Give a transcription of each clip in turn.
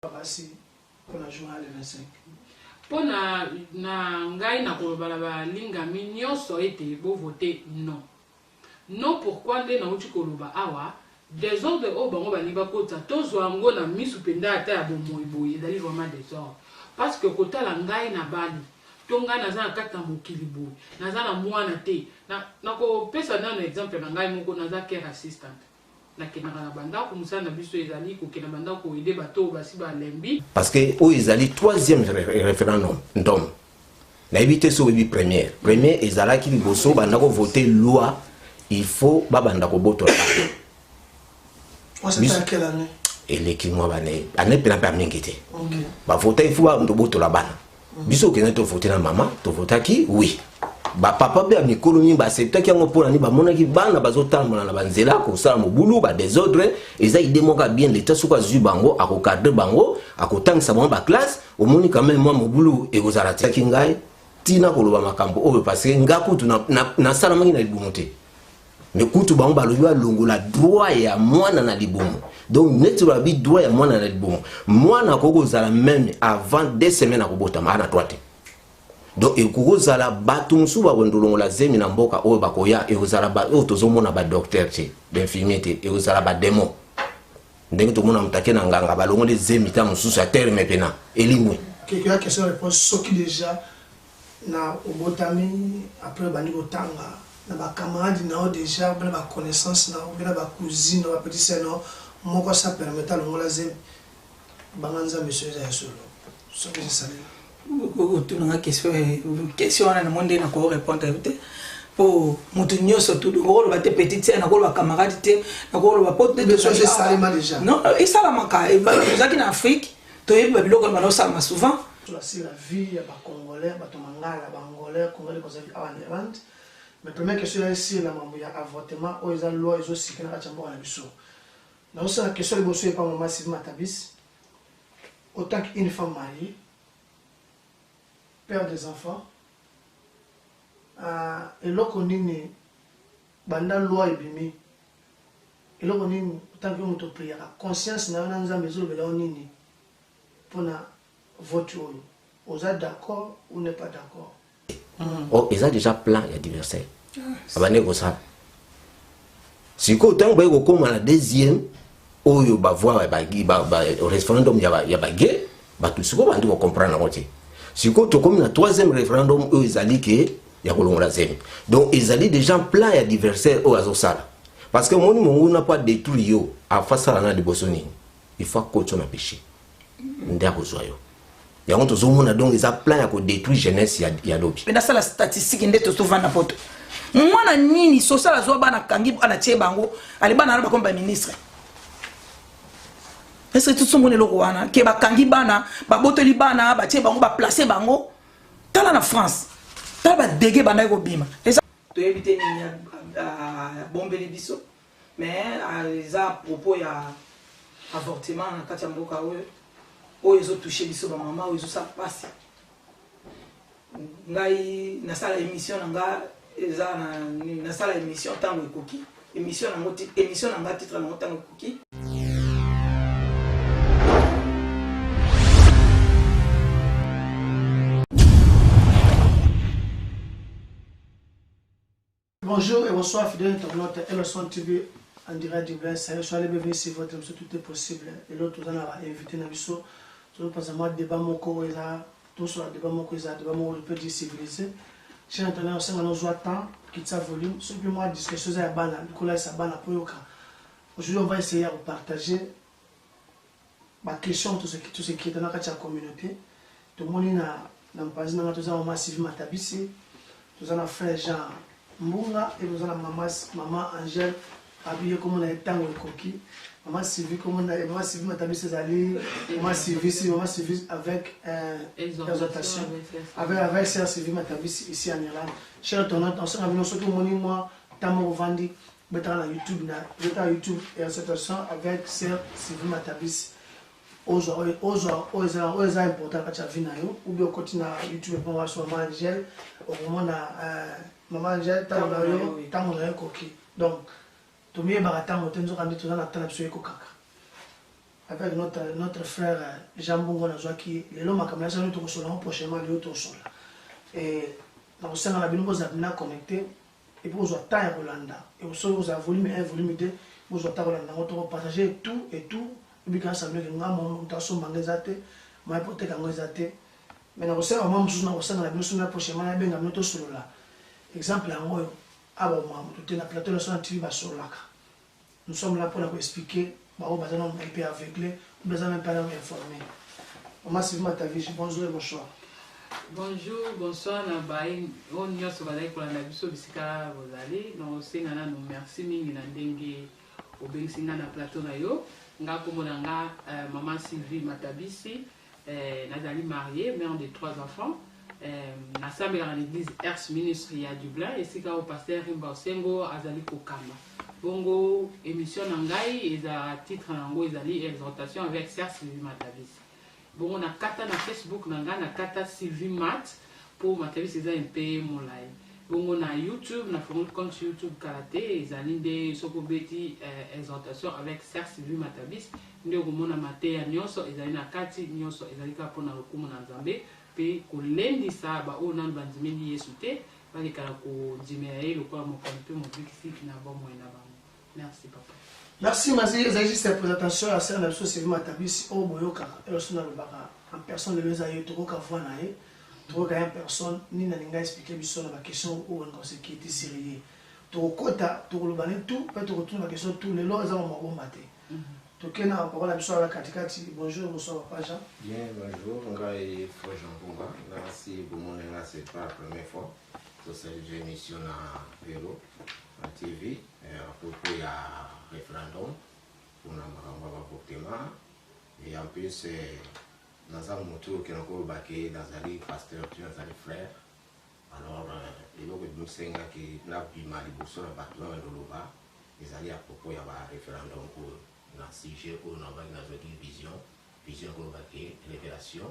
Babasi pour la journée le 25. Pour na ngai na kolobala ba linga nyonso ete bo voter non. Non pourquoi ndé na uti koloba awa désordre o bango ba liba kota tozo ango na misu penda ata ya bomoy boye dali vraiment désordre parce que kota la ngai na bali tonga na za kata mokili boye na za na mwana te na ko pesa na exemple na ngai moko na za care assistant na kenaka na banda ko musana biso ezali ko kena banda ko aider bato basi ba lembi parce que o ezali troisième référendum ndom na éviter so bi première ezalaki liboso banda ko voter loi il faut babanda ko botola. On sait à quelle année? Et l'équipe moi année pena pas m'inquiéter. OK. Ba voter il faut ba botola bana. Biso ke na to voter na mama, to voter ki oui. Ba papa be mi koloni ba accepter ki ngo pona ni ba mona ki bana bazotambona na banzela ko sala mobulu ba désordre eza idée moka bien l'état suka zu bango akokadre bango akotangisa bango ba classe au moni quand même moi mobulu e kozala ki ngai tina koloba makambo o parce que ngaku tu na sala mangi na libumote. Mais kutu bango balobi ba longola droit ya mwana na libumu. Donc net ba bi droit ya mwana na libumu. Mwana koko zala même avant 2 semaines akobota ma na droite. Donc ekozala batu musu ba ndolongola zemi na mboka oyo bakoya ekozala ba oyo tozomona ba docteur te d'infirmier te ekozala ba démon ndenge to mona mutake na nganga balongole zemi ta mususu a terme pena elimwe quelqu'un qui se répond ce qui déjà na obotami après bani otanga na ba camarade na déjà ba connaissance na ba cousine na ba petit sœur no moko ça permettre longola zemi banganza monsieur ya solo ce que c'est ça. Tu n'as question à monde na ko répondre pour mutunyo surtout rôle ba te petite sœur na ko ba camarade te na ko ba pote de choses ça déjà non et ça la manka et bazaki na Afrique to yebi ba biloko ba ça souvent sur la vie ya ba congolais ba to mangala ba angolais congolais ko zavi avant Irlande mais première question ici la mambo ya avortement o eza loi ezo sikana ka chambo na biso na aussi la question liboso e pa mama Sylvie Matabisi autant qu'une femme mariée père des enfants et loko nini banda loi ebimi et loko nini tant que moto prière conscience na na nzambe zo bela nini pona vote oyo oza d'accord ou n'est pas d'accord. Oh ils ont déjà plan ya adversaire abane ko ça siko tant ba ko koma na deuxième oyo ba voir ba référendum ya ba gay ba tout siko ba ndiko comprendre na côté. Si vous avez un troisième référendum, ils allaient que ya kolongola zemi. Donc ils allaient déjà plein ya adversaires au azosala. Parce que mon n'a pas détruit yo à face à la de Bosoni. Il faut que tu péché. Ndia ko zoyo. Ya on tozo mona donc ils a plein ya ko détruire jeunesse ya lobi. Mais dans ça la statistique ndete to vanda poto. Mwana nini social azo bana kangi ana tie bango, ali bana na ba comme ministre. Est-ce que tout ce monde est là que ba kangi bana ba boteli bana ba tie bango ba placer bango tala na France tala ba dégué bana ko bima eza to éviter ni bomber biso mais à propos ya avortement na kati ya mboka oyo ezo toucher biso ba mama oyo ça passe ngai na sala émission nga eza na sala émission tango ekoki émission na nga titre na tango ekoki. Bonjour et bonsoir fidèles internautes Elson TV en direct du Blesse. Je suis allé bienvenue sur votre émission Tout est possible. Et l'autre, vous en avez invité Nabiso. Je pense à moi, débat moko eza, tout sur le débat moko eza, débat moko peut dire civilisé. Chez l'internet, on sait que nous avons temps, quitte sa volume. Simplement, discussion à Bana, Nicolas Sabana pour Yoka. Aujourd'hui, on va essayer de partager ma question, tout ce qui est dans la communauté. Tout le monde n'a pas dit, nous avons Sylvie Matabisi, nous avons frère Jean Mbunga et nous avons maman Angèle habillée comme on a été en coquille. Maman Sylvie comme on a maman Sylvie Matabisi Zali, maman Sylvie avec exhortation, avec sœur Sylvie Matabisi ici en Irlande. Chers internautes, on s'est réunis surtout moi Tamo Vandi, mettant YouTube et exhortation avec sœur Sylvie Matabisi. Aujourd'hui, c'est important que tu as vu ou bien continue à YouTube pour voir sur maman Angèle, au moment maman Angèle, tu as coquille. Donc, tu as dit que tu as dit que tu as dit avec notre frère Jean Bongo Nazwaki, les lois makamasa nous trouvons prochainement les autres sont là. Et dans le sein de la bino vous avez connecté et pour vous taille Rolanda et au sol vous avez volume 1 volume 2 vous avez Rolanda on va partager tout et bien ça veut dire que nous avons tasso mangezate mais pour te kangezate mais dans le sein vraiment nous au sein de la bino sur prochainement bien dans notre solo là exemple en haut abo mamu tout na plateau de son TV ba sur là nous sommes là pour vous expliquer bah on va un peu aveuglé ou besoin même pas informé maman Sylvie Matabishi bonjour et bonsoir. Bonjour, bonsoir, Nabaï. On y a sauvé pour la biso bisika bozali. Non, c'est nana nous merci mingi na ndenge au bensinga na plateau na yo. Nga komonanga maman Sylvie Matabishi, nazali mariée, mère de 3 enfants. Na sambela na l'église Ers Ministry à Dublin et c'est au pasteur Rimba Osengo azali kokamba. Bongo émission nangai et à titre nango ezali exhortation avec Sœur Sylvie Matabishi. Bon, on a kata na Facebook nanga na kata Sylvie Mat pour Matabishi c'est un peu mon live. Bon, on a YouTube, on a fait un compte YouTube karaté et zalinde soko beti exhortation avec Sœur Sylvie Matabishi. Ndio komona mateya nyonso ezali na kati nyonso ezali ka pona lokumu na Nzambe pe kolendisa ba o nan bandimeli Yesu te bali kala ko dimea ye lokwa mo kampe mo bikisi na ba mo ina ba. Merci papa. Merci Mazi, j'ai juste cette présentation à Sœur Sylvie Matabishi au Boyoka et aussi dans le Baka en personne de les aïeux trop qu'avant naïe trop qu'à une personne ni n'a n'inga expliquer biso na question où on conseille qui était sérieux trop kota trop le bané tout peut te retourner la question tout les lois ont bon maté tout que na parole biso la katikati bonjour bonsoir papa Jean. Bien bonjour ngai frère Jean Bonga merci pour mon là c'est pas la première fois que cette émission na Vélo à TV à propos il y a référendum pour la avortement et en plus dans un moto qui est encore baqué dans un pasteur tu dans un frère alors il y a que nous sommes qui n'a pas mal de bourse dans bateau dans le bas ils allaient à propos il y a un référendum pour dans sujet pour nous avoir une vision pour baquer révélation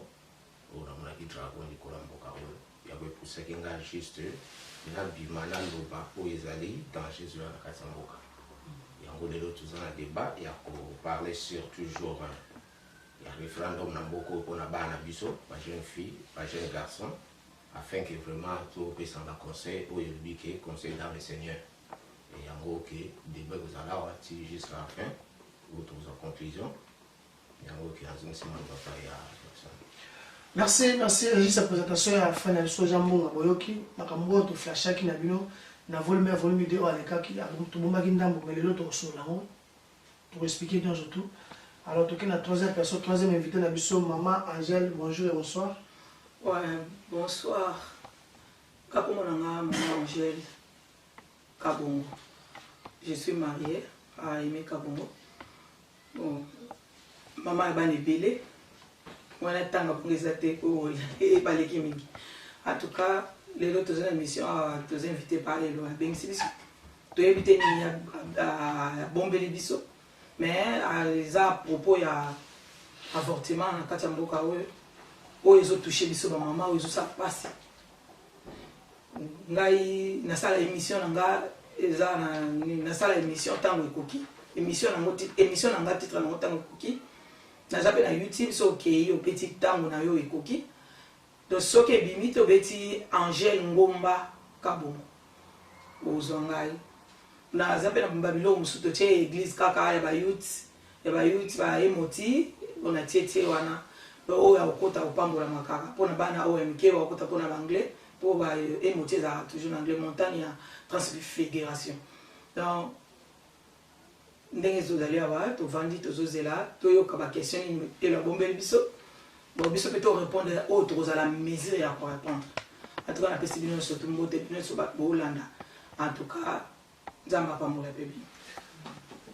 pour nous avoir qui dragon du Colombo Carol il y avait pour ce qui est juste il y a du mal dans le bas pour ils allaient dans Jésus à Katsamboka. En gros, les autres ont un débat, il y a parler sur toujours il y a un référendum dans beaucoup pour la biso, pas jeune fille, pas jeune garçon, afin que vraiment tout puisse en conseil ou il conseil dans le Seigneur. Et en gros, que le débat vous allez avoir jusqu'à la fin, ou tous en conclusion. Et en gros, qu'il y a un semaine de bataille à merci, juste cette présentation à la fin de la Jean Bonga Boyoki, Makambo, tout flash qui n'a bino. Na volume vidéo à l'écart qui a tout le monde mais les autres sont là pour expliquer bien surtout. Alors tout cas la troisième personne, troisième invité na biso maman Angèle, bonjour et bonsoir. Ouais, bonsoir. Kapomonanga maman Angèle Kabongo. Je suis mariée à Aimé Kabongo. Bon, maman est ban belé. On a tant pour les athées pour et pas les chimiques. En tout cas les autres émissions, tous invités par les lois. Bien sûr, tu éviter à bomber les bisous. Mais à propos, il y a avortement dans Kachamboka où ils ont touché bisous à maman, où ils ont ça passé. Ngai na sala émission nga eza na sala émission tango ekoki émission na titre na tango ekoki na zape na YouTube so okay au petit tango na yo ekoki. Donc, ce qui est bimite, c'est Angèle Ngomba Kabongo. Aux Angaï. Na zape na Babylone, surtout l'église Kaka, il y a youth, il y a emoti, on a tieté wana. O ya okota opambo la makaka. Pona bana OMK wa okota pona l'anglais, pour ba emoti za toujours en anglais montagne ya transfiguration. Donc, ndenge zo dali aba, to vandi to zo zela, to yo kaba question et la bombe biso. Bon, biso peut répondre à autres à la mesure à quoi répondre. En tout cas, la possibilité surtout monter plus sur Hollande. En tout cas, Zamba pas mourir bébé.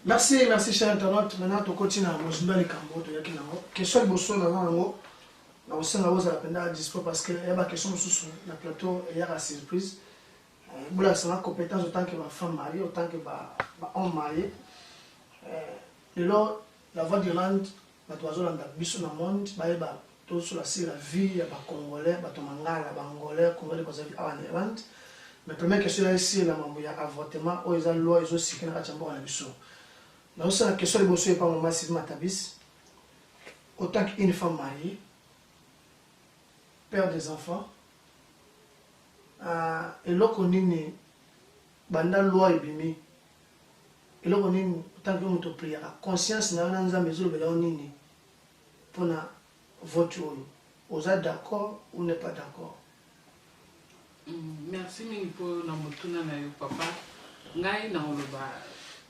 Merci cher internaute. Maintenant, tu continues à Mozumba les Cambo, tu y a qui n'a pas. Question de Bosso dans l'ango. Dans le sein de la peine à dispo parce que il y a des questions sur le plateau et il y a la surprise. Boula c'est la compétence autant que ma femme mariée, autant que ma homme marié. Et là, la voix d'Irlande, la toison dans le biso dans le monde, bah tout sur la vie, il y a des Congolais, des Mangala, des Angolais, Congolais, des en Irlande. Mais la première question ici, il y a un avortement, où ils ont loi, ils ont aussi qu'il y a un biso. Donc c'est la question de Bosso et pas mon Sylvie Matabishi. autant qu'une femme mariée, père des enfants, et là qu'on est banda loi et bimi, et là qu'on est autant que notre prière, conscience n'a pas de maison de l'on pour na voter. Vous êtes d'accord ou n'est pas d'accord? Merci mingi pour na motuna na yo papa. Ngai na oloba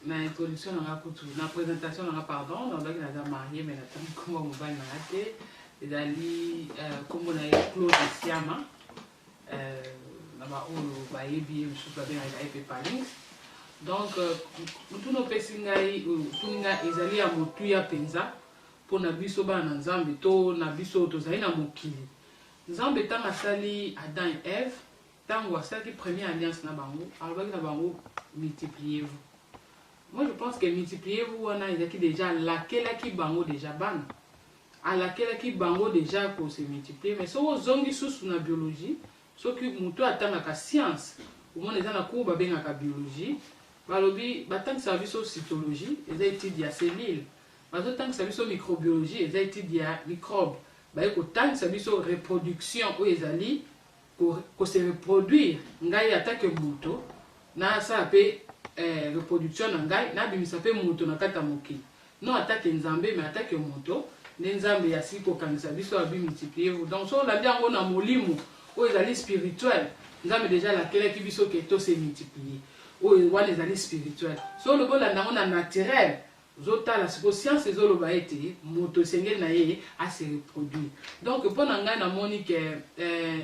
na introduction na kutu na présentation na pardon na ndaki na marié mais na tant comment on va na rater ezali comme on a Claude Siama na ba olo ba yebi mususu ba benga ep palings. Donc mutuna pesi ngai tunga ezali ya motu ya penza pour na biso ba na nzambe to na biso to zali na mokili. Nzambe tanga sali Adam et Ève. Tango asaki première alliance na bango, alors na bango multipliez-vous. Moi je pense que multipliez-vous on a déjà laquelle qui bango déjà ban. À laquelle qui bango déjà pour se multiplier mais so zongi sous na biologie, so qui muto atanga ka science, au moins les na cours ba benga ka biologie, balobi batang service au cytologie, les études ya cellules. Bazo tang service au microbiologie, les études ya microbes. Ba ko tang service au reproduction ou ezali pour se reproduire ngai attaque moto na ça peut reproduction ngai na bimisa pe moto na kata moki non attaque nzambe mais attaque moto nzambe ya siko kanisa biso abi multiplier donc so la bien on a molimo o ezali spirituel nzambe déjà la kele ki biso ke to se multiplier o wana ezali spirituel so le bon la na naturel zota la science ezolo ba été moto sengel na ye a se reproduire donc pour nanga na moni que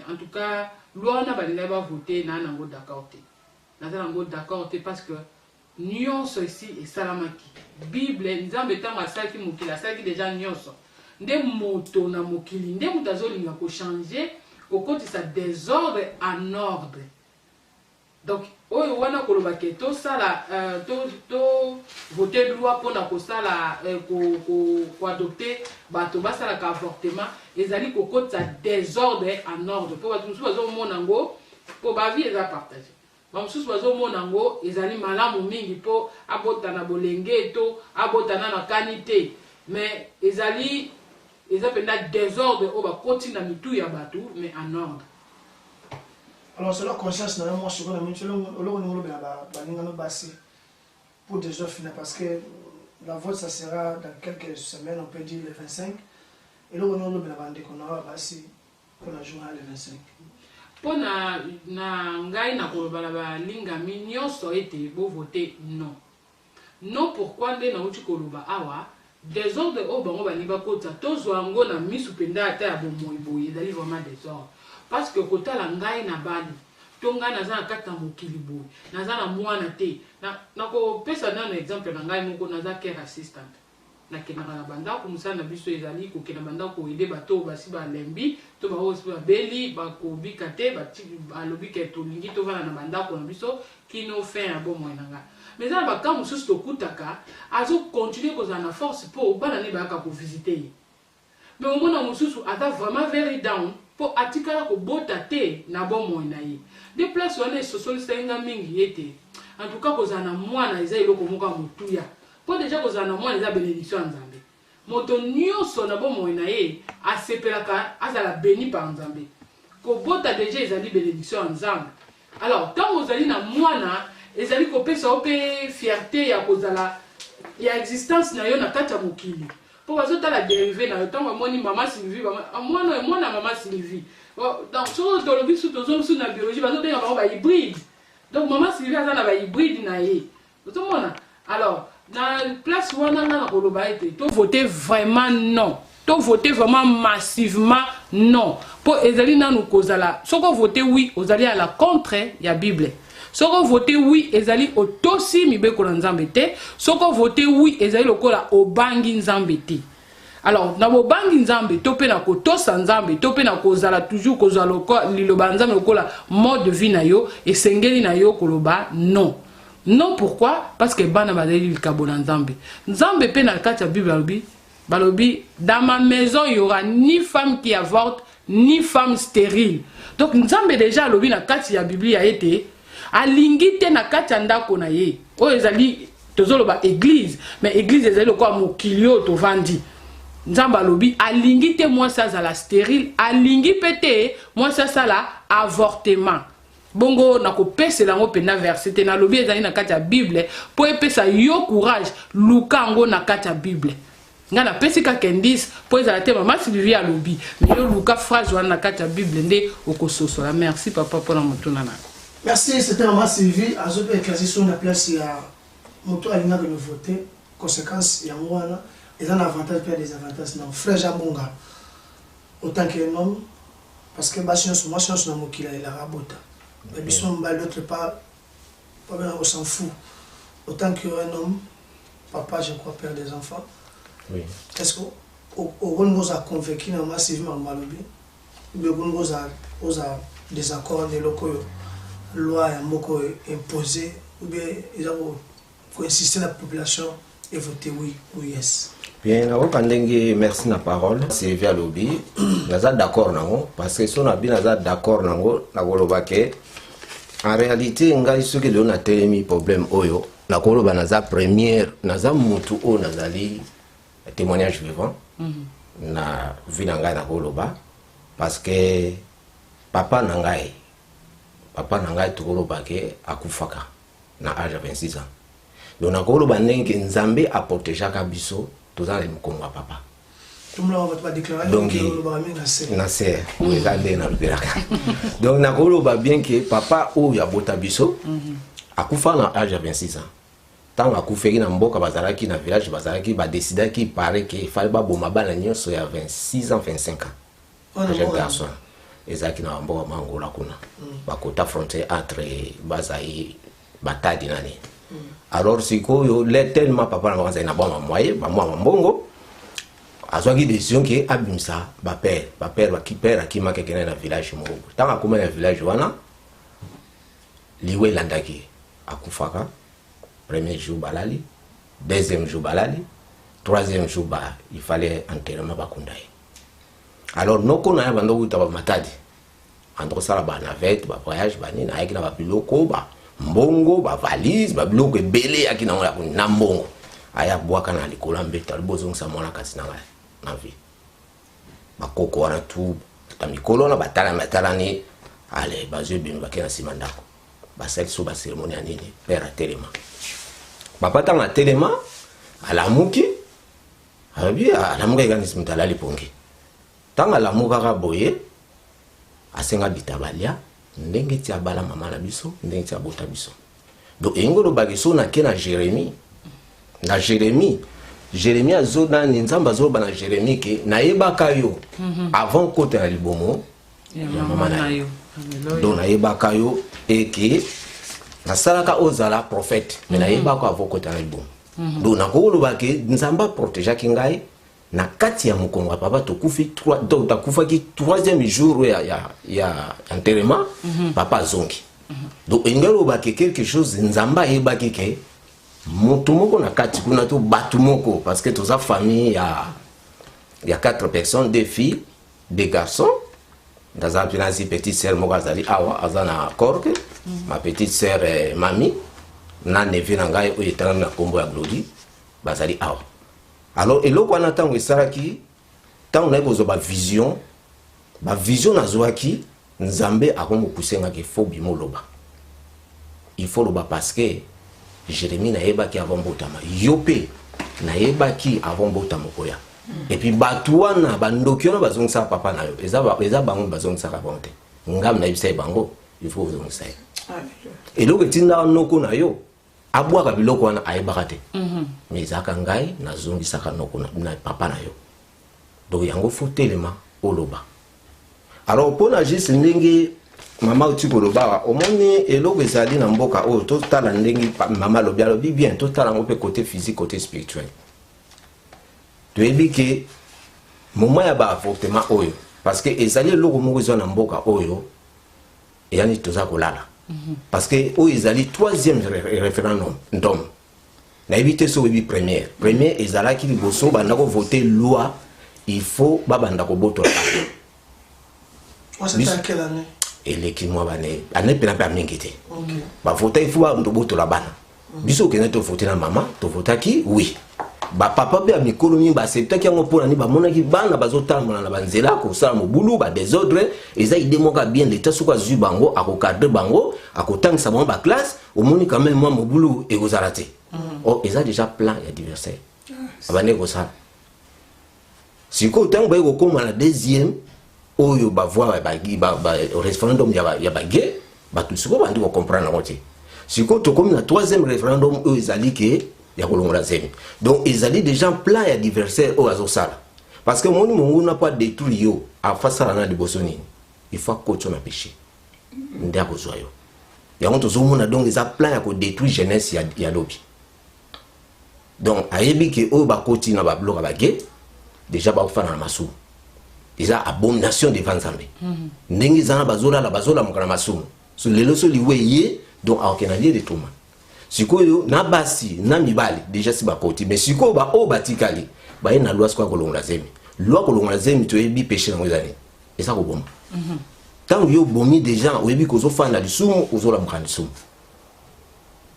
en tout cas loi na balinga ba voter na nango d'accord te na nango d'accord te parce que nyonso ici et salamaki bible nzambe tanga saki mokila saki déjà nyonso nde moto na mokili nde mutazolinga ko changer au côté ça désordre en ordre. Donc oyo wana koloba ke to sala to voter loi pour na ko sala ko adopter bato ba sala ka avortement ezali ko kota désordre en ordre pour bato musu bazo mona ngo pour ba vie eza partager ba musu bazo mona ngo ezali malamu mingi po abota na bolenge to abota na kanité mais ezali penda désordre o ba koti na mitu ya bato mais en ordre. Alors, c'est la conscience, nous avons ce qu'on a mis sur le bassi pour des offres parce que la vote, ça sera dans quelques semaines, on peut dire le 25. Et là, on a demandé qu'on aura bassi pour la journée le 25. Pour na ngai na koloba linga nyonso ete bo voter non. Non pourquoi nde na uti koloba awa désordre o bango bani ba kota tozwa ngo na misu penda ata ya bomoyi boye dali vraiment désordre. Parce que kota la ngai na bali tonga na za kata mokili boye na za na mwana te na ko pesa na exemple na ngai moko na za care assistant na kena na banda ko musana biso ezali ko kena banda ko aider bato basi ba lembi to ba hospital beli ba ko bikate ba ti ba lobi ke to lingi to vana na banda ko na biso kino fait un bon moyen nga mais ça ba ka mususu to kutaka azo continuer ko za na force pour bana ne ba ka ko visiter mais au moins mususu ata vraiment very down pour atikala ko bota te na bon moyen na ye de place wana social senga mingi yete en tout cas ko za na mwana eza iloko moka mutuya pour déjà ko za na mwana eza bénédiction nzambe moto nyonso na bon moyen na ye asepelaka azala béni par nzambe ko bota déjà ezali bénédiction nzambe alors tant ozali na mwana ezali ko pesa ope fierté ya kozala ya existence na yo na kati ya mokili pour bazotala dérivé na ntango moni mama Sylvie mwana mama Sylvie donc so tolobi su tozo na biologie bazobenga bango ba hybride donc mama Sylvie aza na ba hybride na ye otomona alors na place wana na koloba ete to voter vraiment non to voter vraiment massivement non pour ezali nanu kozala soko voter oui ozali à la contre ya bible soko voter oui ezali otosi mibeko na nzambe te soko voter oui ezali lokola obangi nzambe te alors na bobangi nzambe to pe na kotosa nzambe to pe na kozala toujours kozala lokola liloba nzambe lokola mode de vie na yo esengeli na yo koloba non non pourquoi parce que bana bazali likabo na nzambe nzambe pe na kati ya bible balobi dans ma maison il y aura ni femme qui avorte ni femme stérile donc nzambe déjà lobi na kati ya bible ya été alingi te na kati ya ndako na ye oyo ezali tozoloba église mais église ezali lokola mokili oyo tovandi nzamba lobi alingi te moi ça la stérile alingi pété moi ça la avortement bongo nako pese lango pena verset na lobi ezali na kati ya Bible po epesa yo courage luka ngo na kati ya Bible ngana pesi ka kendis po ezala te mama Sylvie a lobi mais yo luka phrase wana na kati ya Bible nde okososola. Merci papa pour la motuna na. Merci, c'était maman Sylvie azope éclairci sur la place ya moto alinga de voter conséquence ya ngwana et un avantage et des avantages non frère Jambonga autant qu'un homme parce que moi chance na mokila il a rabota mais bisson ba l'autre pas bien on s'en fout autant qu'un homme papa je crois père des enfants oui est-ce que au nous a convaincu na massivement malobi mais nous a des accords des locaux loi ya moko imposé ou bien ils ont insister la population et voter oui ou yes. Bien, merci na parole. C'est via lobby. Naza d'accord nango parce que si on a bien naza d'accord nango na koloba ke en réalité ngai ce que l'on a tellement problème oyo na koloba naza première naza mutu o nazali témoignage vivant na vie na ngai na koloba parce que papa na ngai to koloba ke akufaka na âge de 26 ans. Donc na koloba ndenge nzambe a protéger ka biso tozala mkongo papa. Donc na c'est regarder na lubelaka. Donc na koloba bien que papa o ya bota biso akufa na âge de 26 ans. Tant akufeki na mboka bazalaki na village bazalaki ba décider ki paraît que fallait ba boma bana nyonso ya 26 ans 25 ans. Jeune garçon. Ezaki na mboka mangola kuna. Bakota frontière entre Bazaï Batadi nani. Alors si ko le tellement papa na banza na bama moye ba mwa mbongo azwaki décision ki abimsa ba père ba ki père akima kekena na village mo tanga kuma na village wana liwe landaki akufaka premier jour balali deuxième jour balali troisième jour ba il fallait enterrement ba kundaye. Alors noko na bando kuta ba matadi andro sala ba navette ba voyage ba ni na akina ba biloko ba mbongo ba valise ba biloko ebele akina ngala na mbongo aya bwaka na likola mbeta libozo ngisa mwana kasi na vie bakoko wana tu ta mikolo na batala ni ale bazo bimba kena simandako ba sexo ba cérémonie anini père telema papa tanga telema alamuki abi alamuka igani simtala lipongi tanga lamuka ka boye asenga bitabalia ndenge ti abala mama na biso ndenge ti abota biso donc engolo bagiso na kena Jérémie na Jérémie azona nzamba zo bana Jérémie ke na yebaka yo avant côté na libomo ya mama na yo donc na yebaka yo et que na salaka ozala prophète mais na yebaka avant côté na libomo donc na ko lo ke nzamba protéger kingai na kati ya mukongo papa to kufi 3 donc ta kufa ki 3e jour ya enterrement papa zongi donc ingalo ba ke quelque chose nzamba yeba ke mutumoko na kati kuna to batumoko parce que toza famille ya 4 personnes, 2 filles 2 garçons dans un petite sœur mogazali awa azana korke ma petite sœur mami na nevi na ngai o etana na kombo ya Glody bazali awa. Alors eloko wana tango esaraki tango na kozo ba vision na zoaki nzambe akomo kusenga ke faut bimoloba il faut loba parce que Jérémie na yebaki avant botama yope na yebaki avant botama koya et puis batuana bandokyo na bazongisa papa na yo eza bango bazongisa ka bonte ngam na ibisa bango il faut bazongisa eloko tinda noko na yo abwaka biloko wana ayebaka te mais ezaka ngai nazongisaka noko na papa na yo donc yango faut telema oloba. Alors pona juste ndenge mama uti koloba omoni eloko ezali na mboka oyo totala ndenge mama lobi bien totala ngo pe côté physique côté spirituel toyebi ke moment ya ba avortement oyo parce que ezali eloko moko ezwa na mboka oyo eyani toza kolala parce que oyo ezali 3e référendum ndom na éviter so webi première ezalaki liboso bandako voter loi il faut babanda ko boto c'est quelle année eleki mwa bane ane pena pa mingite ba voter il faut ba boto la bana biso ke to voter na mama to voter ki oui ba papa be mikolo mi ba accepta ki yango pona ni ba mona ki bana bazotambola na banzela ko sala mobulu ba désordre eza idée moka bien l'état soko azu bango akokadre bango akotangisa bango ba classe omoni quand même moi mobulu et aux arrêtés oh eza déjà plein ya adversaire abane ko sala siko tango ba ko koma na deuxième oyo ba voix ba référendum ya ba gay ba tout siko ba ndi ko comprendre na côté siko to comme na troisième référendum oyo ezali ke ya kolongola zemi donc ezali déjà plein ya adversaire oyo azosala parce que moni mongo na pas détruire yo afasala na liboso nini il faut kocho na péché ndia kozwa yo yango tozomona donc eza plein ya ko détruire jeunesse ya lobi donc ayebi ke oyo bakoti na babloka bage déjà bakofana na masumu eza abomination devant Nzambe ndenge zana bazola mokana masumu so lelo so liwe ye donc akena lié de tuma sikoyo na basi na mibali déjà si bakoti mais sikoyo ba o batikali ba na loi kwa kolongola zemi loi kolongola zemi to yebi péché na ngozani eza ko bomba tant yo bomi déjà oyebi ko zo fana lisumu ozola mokana lisumu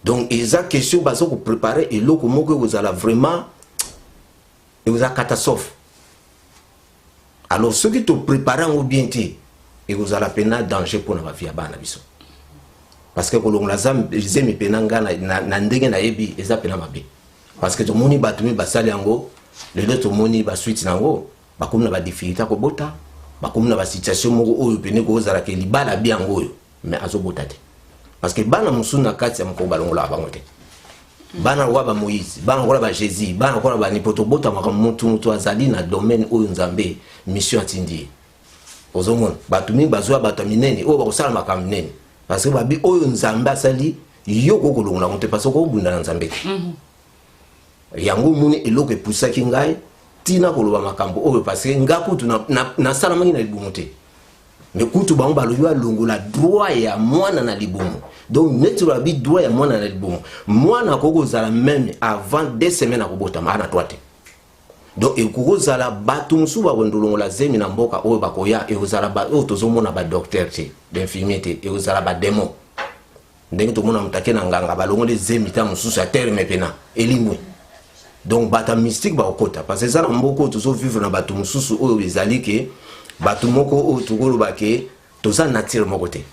donc eza question bazo ko préparer et loko moko ozala vraiment et vous a catastrophe alors ceux qui te préparent au bien ti et vous a la peine danger pour na vie ya bana biso parce que kolongola zemi penanga na ndenge na yebi eza pena mabe parce que to moni batumi basali yango le deux to moni ba suite nango bakomuna ba difficulté ko bota bakomuna ba situation moko oyo pene ko zala ke libala bien ngoyo mais azobota te parce que bana musuna kati ya mko balongola bango te bana wa ba Moïse bana ko ba Jésus bana ko ba nipoto bota maka mutu azali na domaine oyo Nzambe mission atindi ozomona batumi bazwa bataminene oyo ba kosala makamnene parce que babi oyo Nzambe asali yo ko kolongola monte parce que ko bunda na Nzambe yango muni eloko epusaki ngai tina koloba makambo oyo parce que ngakutu na sala mangi na libumu te mais kutu bango balobi alongola droit ya mwana na libumu donc netu babi droit ya mwana na libumu mwana kokozala même avant 2 semaines akobotama ana droite donc ekokozala batu musu bakondolongola zemi na mboka oyo bakoya ekozala ba oyo tozomona ba docteur te d'infirmier te ekozala ba démon ndenge tomona mutake na nganga balongole zemi ta mususu ya terre mepena elimwe donc bata mystique ba okota parce que ça na mboko tozo vivre na batu mususu oyo ezali ke batu moko oyo tokoloba ke toza nature moko te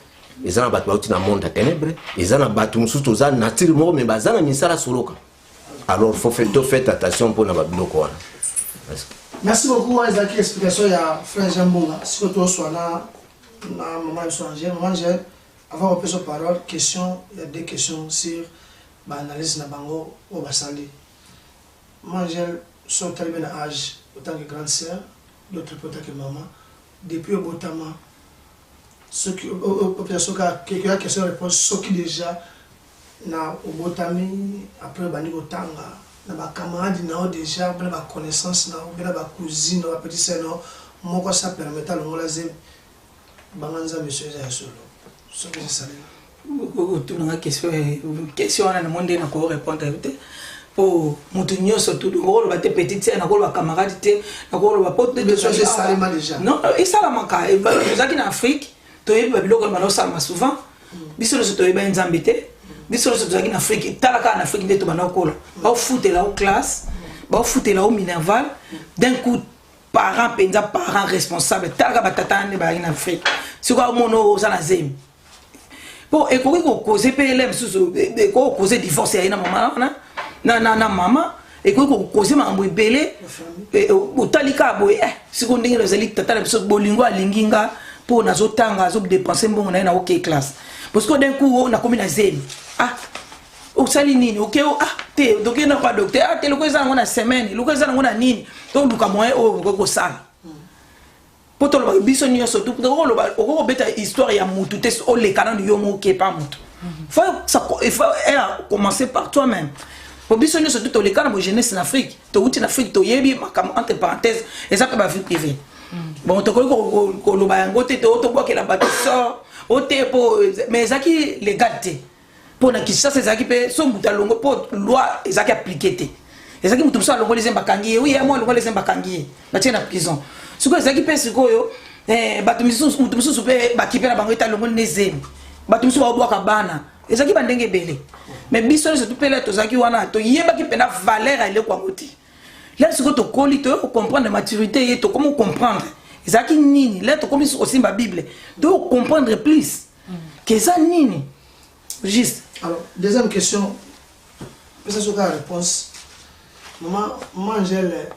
ezana batu bauti na monde ya ténèbres ezana batu mususu toza nature moko mais bazana misala soloka alors faut faire attention pour na babiloko wana. Merci beaucoup Ezaki explication ya frère Jean Bonga surtout soit na maman Angèle avant de passer la parole question il y a des questions sur l'analyse na bango au basali Angèle sont arrivés à âge autant que grande sœur d'autres autant que maman depuis au botama ceux qui quelqu'un qui se répond ceux qui déjà na au botami après bani botanga na ba camarade na déjà ba connaissance na ba cousine ba petite sœur moko ça permettre le molazem banganza monsieur ya solo ce que c'est ça tout na question na monde na ko répondre pour mutunyo surtout ko ba te petite sœur na ko ba camarade te na ko ba pote de ça ça déjà non et ça la manka vous êtes en Afrique to y ba biloko ma ça souvent biso so to y ba nzambete biso so en Afrique talaka en Afrique ndeto bana kola ba foot la au classe ba foot la au minerval d'un coup parents responsables talaka batata ne ba en Afrique si ko mono za na zemi bon et ko causer PLM sous ko causer divorce ya na maman na maman et ko causer mambo belé o talika boy si ko ndenge les élites tata biso bolingo alinginga pour nazo tanga zo dépenser mbongo na OK classe parce que d'un coup on a comme na zemi o sali nini OK te donc na pas docteur te loko za ngona semaine loko za ngona nini to luka moyen o ko sala poto lo biso nyo surtout ko beta histoire ya mutu te o le canon yo mo ke pas mutu il faut commencer par toi-même pour biso nyo surtout to le canon jeunesse en Afrique to uti en Afrique to yebi entre parenthèses et ça peut ba vie privée bon to ko lo ba yango te to boka la bâtisseur o te po mais zaki légalité pour na kisa c'est zaki pe so muta longo po loi ezaki appliquer te ezaki mutu so longo les embakangi oui moi longo les embakangi ba tient na prison ce que ezaki pe sikoyo batu mutu pe ba kipela bango eta longo nezemi batu mutu ba boka bana ezaki bandenge belé mais biso surtout pe là to zaki wana to yeba ki pena valeur ile kwa ngoti là ce que tu colli tu comprendre la maturité et tu comment comprendre ça qui nini là tu comme aussi ma Bible tu comprendre plus que ça nini juste. Alors deuxième question, peut-être sur la réponse. Maman Angèle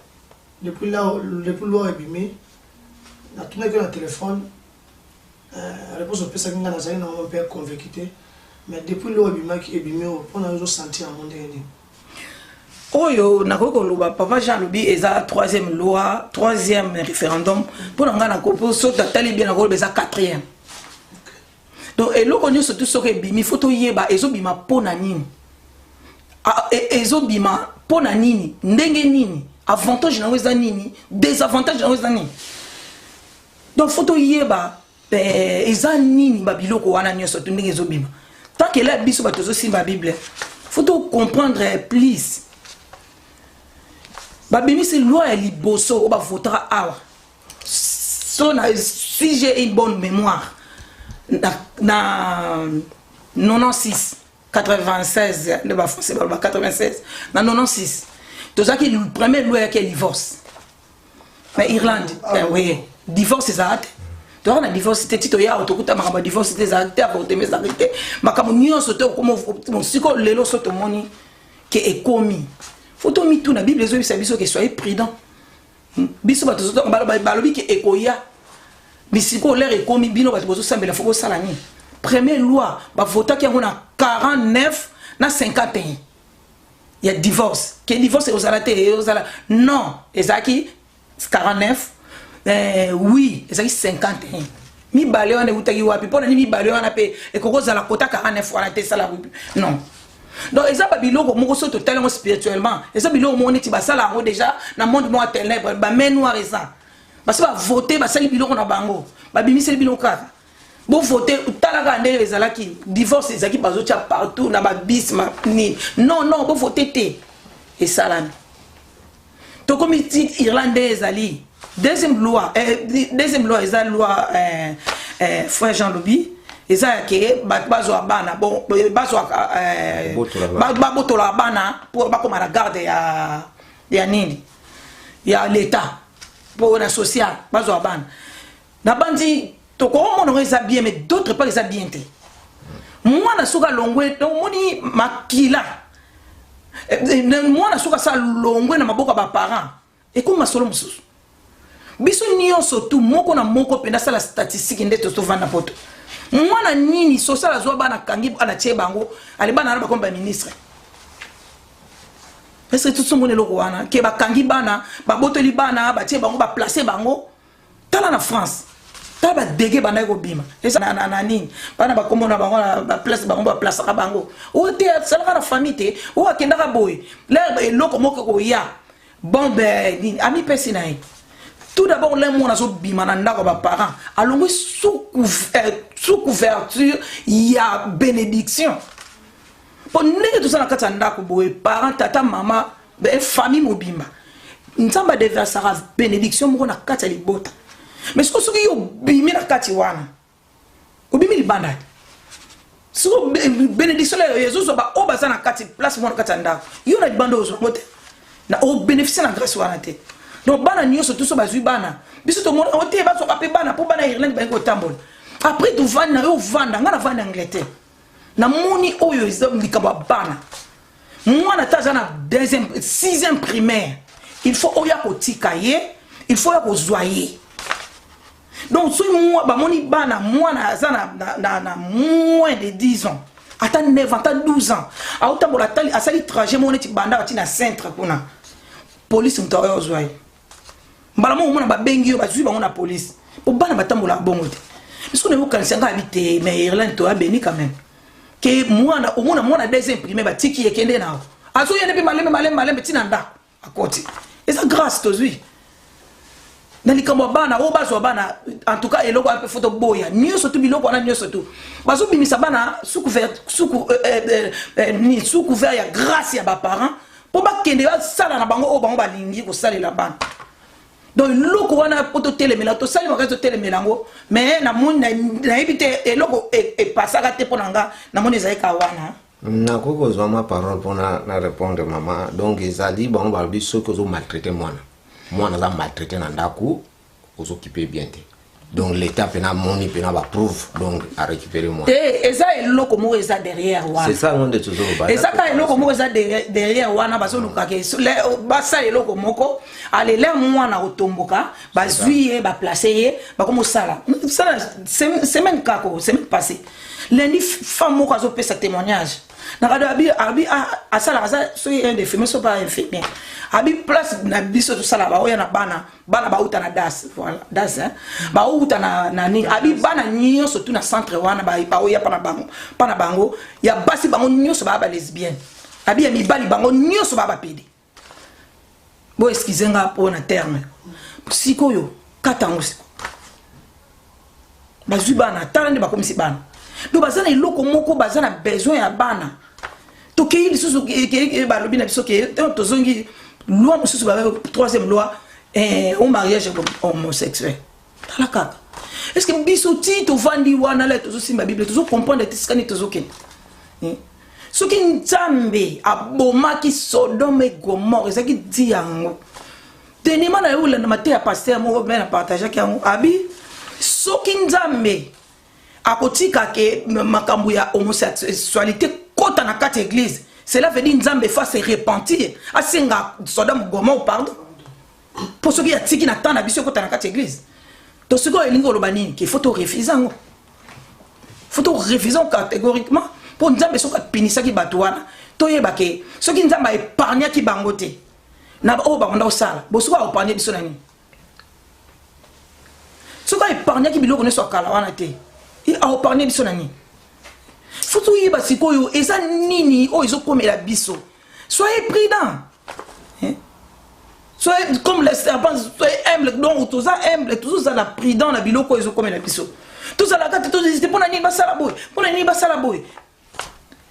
depuis là abîmé na tourné que le téléphone réponse au ça qui n'a jamais mon père convaincu mais depuis là abîmé on a senti un monde dernier. Oyo nakoko loba papa Jean Lobi eza troisième loi, troisième référendum pour nga na kopo sota tali bien nakolo beza quatrième. Donc et loko nyo surtout soke bimi photo yeba ezo bima pona nini. Ezo bima pona nini, ndenge nini, avantage na weza nini, désavantage na weza nini. Donc photo yeba eza nini ba biloko wana nyo surtout ndenge ezo bima. Tant que là biso ba tozo simba Bible, faut comprendre plus. Babimi c'est loi et liboso on va voter awa. Si j'ai une bonne mémoire na 96 96 le ba français ba 96 na 96 tout ça qui le premier loi qui est divorce. Mais Irlande oui divorce c'est ça. Tu as un divorce c'était tito ya autokuta makamba divorce c'était ça te avorter mais arrêter makamba nyonso te comme mon siko lelo soto moni que est commis. Faut tout tout na Bible les autres biso que soyez prudent. Biso ba tozo balobi ke ekoya. Bisiko l'air est commis bino ba tozo sambela faut sala ni. Première loi ba vota ki ngona 49 na 51. Il y a divorce. Que divorce aux alaté aux ala. Non, ezaki 49 oui, ezaki 51. Mi balé on utaki wapi pona ni mi balé on pe ekoko za la kota 49 fois la te sala. Non. Donc ça babilo moko so totalement spirituellement et ça bilo mo neti basala ngo déjà na monde mo ténèbre ba men noir et ça parce que voter ba sali bilo na bango ba bimiseli bilo kaka bo voter utala ka ndele ezalaki divorce ezaki bazo tia partout na ba bis ma ni non bo voter té et ça là to comité irlandais ali deuxième loi est la loi frère Jean Lobi et ça que bazo bana bon bazo botola bana pour ba comme la garde ya nini ya l'état pour la social bazo bana na bandi to ko mon reza bien mais d'autres pas ça bien té moi na soka longwe to moni makila moi na soka sa longwe na maboka ba parents et comme masolo mususu biso nyonso tout moko na moko penda sala statistique ndeto to vana poto mwana nini social azwa bana kangi ana tie bango ali bana ba komba ministre est-ce que tout ce monde loko wana ke ba kangi bana ba botoli bana ba tie bango ba placer bango tala na France tala ba dege bana ko bima esa na nini bana ba komona bango ba place bango ba place ka bango o te sala na famille te o akenda ka boy l'air loko moko ko ya bon ben ami personne. Tout d'abord, les gens qui ont bima ba parents, alors sous couverture, il y a bénédiction. Pour nous tout ça na katanda ko boy parents, tata, maman, famille mobimba. Nzamba devait sara bénédiction mo na kata libota. Mais ce que ceux qui ont bimi na kati wana. Obimi li banda. So bénédiction là Jésus ba obaza na kati place mo na katanda. Yo na banda ozo mote. Na o bénéficier na grâce wana te. Donc bana nyonso tout so bazui bana biso to mona ote baso kapé bana pour bana Irlande ba ko tambol après tu vanda yo vanda ngana vanda Angleterre na moni oyo izomlikaba bana mwana taza na deuxième sixième primaire il faut oya ko tikaye il faut ya ko zoyer donc so moi ba moni bana mwana azana na moins de 10 ans ata 9 ans ata 12 ans autambola tali asali trajet mona ti banda ati na centre kuna police ntoyo zoyer mbala mo mona ba bengi yo ba zui ba na police pour bana batambola bongo te parce que ne kan senga habiter mais Irlande to a béni quand même que moi na deuxième primaire ba tiki ekende na azo yene bi malembe tinanda akoti et ça grâce to zui na likambo bana o bazo bana en tout cas eloko a photo boya nyoso to biloko na nyoso to bazo bimisa bana sous couvert ya grâce ya ba parents pour ba kende ba sala na bango o bango ba lingi ko salela bana. Donc loko wana poto telemela to sali makazo telemelango mais na moni na ebité eloko e pasaka te ponanga na moni zaika wana Na koko zo ma parole pour na répondre maman. Donc ezali bon ba biso ko zo maltraiter mwana. Mwana za maltraiter na ndako ko s'occuper bien te. Donc l'état pena moni pena ba prouve donc à récupérer moi. Et ça est loko mo eza derrière wana. C'est ça on de toujours ba. Et ça ka loko mo eza derrière wana baso luka ke ba sa loko moko ale le mwana otomboka ba zuié ba placer ba comme sala. Ça semaine kako semaine passée. Lundi femme moko azo pesa témoignage. Na radio abi a sala so un des films so pas infirmier. Abi place na biso to sala ba oya na bana ba uta na das voilà das hein ba uta na ni abi bana nyo surtout na centre wana ba oya pana bango ya basi bango nyo so ba lesbienne abi ya mibali bango nyo so ba pedi bo excusez nga pour na terme sikoyo katango siko bazui bana talande ba komisi bana do bazana iloko moko bazana besoin ya bana to ke il susu ke ba lobi na biso ke to zongi loi mususu ba troisième loi au mariage homosexuel tala kaka est-ce que biso ti to vandi wana la to simba bible to comprendre tiskani to zoken soki nzambe abomaki Sodome et Gomorrhe ezaki di yango tenima na yo na mate ya pasteur mo ben na partager ki yango abi soki nzambe akotika ke makambo ya homosexualité kota na kati église cela veut dire nzambe fa se repentir asenga Sodome Gomorrhe pardon pour ceux qui a tiki na temps na biso kota na kati église to ce ko elingo lobani ki faut to refuser ngo faut to refuser catégoriquement pour nzambe soka pinisa ki batwana to yeba ke soki nzambe épargner ki bangote na o ba onda osala bo soka épargner biso nani soka épargner ki biloko ne so kala wana te et a épargner biso nani faut to yeba sikoyo eza nini o izo komela biso soyez prudent soyez comme les serpents soyez humble donc tout ça humble tout ça la prudent na biloko izo komela biso tout ça la carte tout c'était pour nani basala boy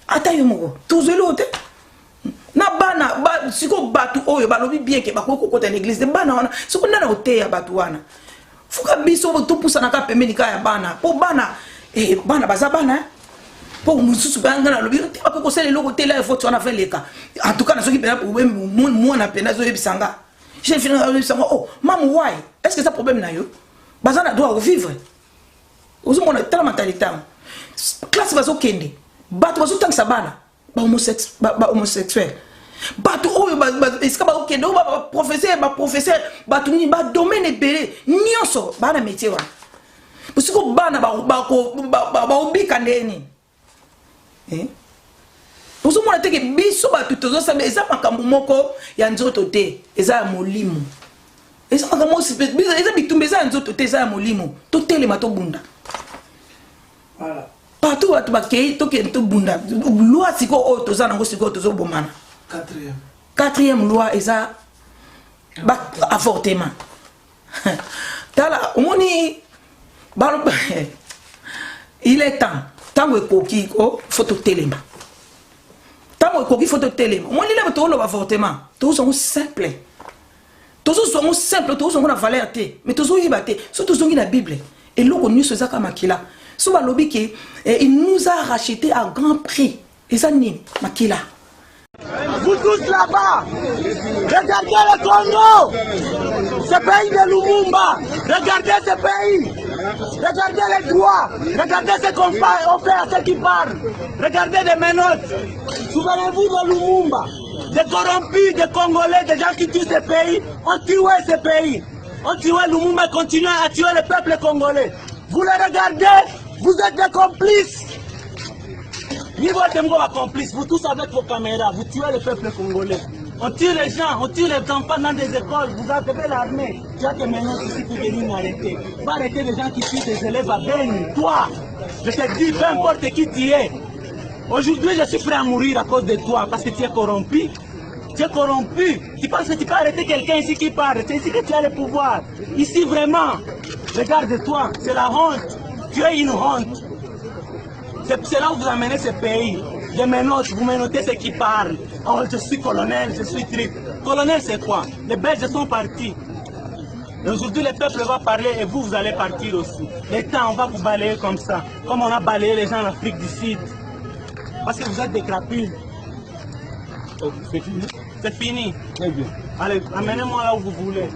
ata yo moko tozelo te na bana ba siko batu oyo balobi bien ke bakoko kota l'église de bana wana siko ndana oteya batu wana fuka biso to pusana ka pembeni ka ya bana po bana bana baza bana po mususu banga na lobi te bakoko sele loko te la faut wana faire les cas en tout cas na soki pena problème moi na pena zo yebisanga j'ai fini na yebisanga oh maman why est-ce que ça problème na yo baza na doit vivre ozo mona tala mentalité classe bazo kende batu bazotangisa bana ba homosexuel batu oyo esika ba okende ba professeur batu ni ba domaine ebele nyonso bana métier wana busiko bana ba obika ndeni uzomona teke biso batu tozosamba eza makambo moko ya nzoto te eza ya molimo eza makambo eza bitumba eza ya nzoto te eza ya molimo totelema tobunda voilà partout tu bakei to ke to bunda loi siko o to za nango siko to zo bomana quatrième loi eza ba avortement tala omoni balo il est temps tango ekoki ko photo telema tango ekoki photo telema omoni le to lo avortement to zo simple to zo simple to zo na valeur te mais to zo yibate so to zo na bible et loko nyuso za kama kila Soba lobiki, il nous a racheté à grand prix. Et ça n'y makila. Vous tous là-bas, regardez le Congo, ce pays de Lumumba, regardez ce pays, regardez les droits, regardez ce qu'on fait à ceux qui parlent, regardez les menottes. Souvenez-vous de Lumumba, des corrompus, des Congolais, des gens qui tuent ce pays, ont tué ce pays. On tué Lumumba, continue à tuer le peuple congolais. Vous le regardez, vous êtes des complices. Niveau de complices, vous tous avec vos caméras, vous tuez le peuple congolais. On tue les gens, on tue les enfants dans des écoles, vous avez l'armée. Tu as que maintenant ici pour venir m'arrêter. Va arrêter les gens qui tuent des élèves à Beni. Toi, je te dis, peu importe qui tu es. Aujourd'hui, je suis prêt à mourir à cause de toi parce que tu es corrompu. Tu es corrompu. Tu penses que tu peux arrêter quelqu'un ici qui parle. C'est ici que tu as le pouvoir. Ici, vraiment, regarde-toi, c'est la honte. Tu es une honte. C'est là où vous amenez ce pays. Je menote, vous menotez ceux qui parlent. Oh, je suis colonel, je suis truc. Colonel, c'est quoi? Les Belges sont partis. Aujourd'hui, le peuple va parler et vous, vous allez partir aussi. Les temps, on va vous balayer comme ça. Comme on a balayé les gens en Afrique du Sud. Parce que vous êtes des crapules. Oh, c'est fini? C'est fini. Très bien. Allez, amenez-moi là où vous voulez.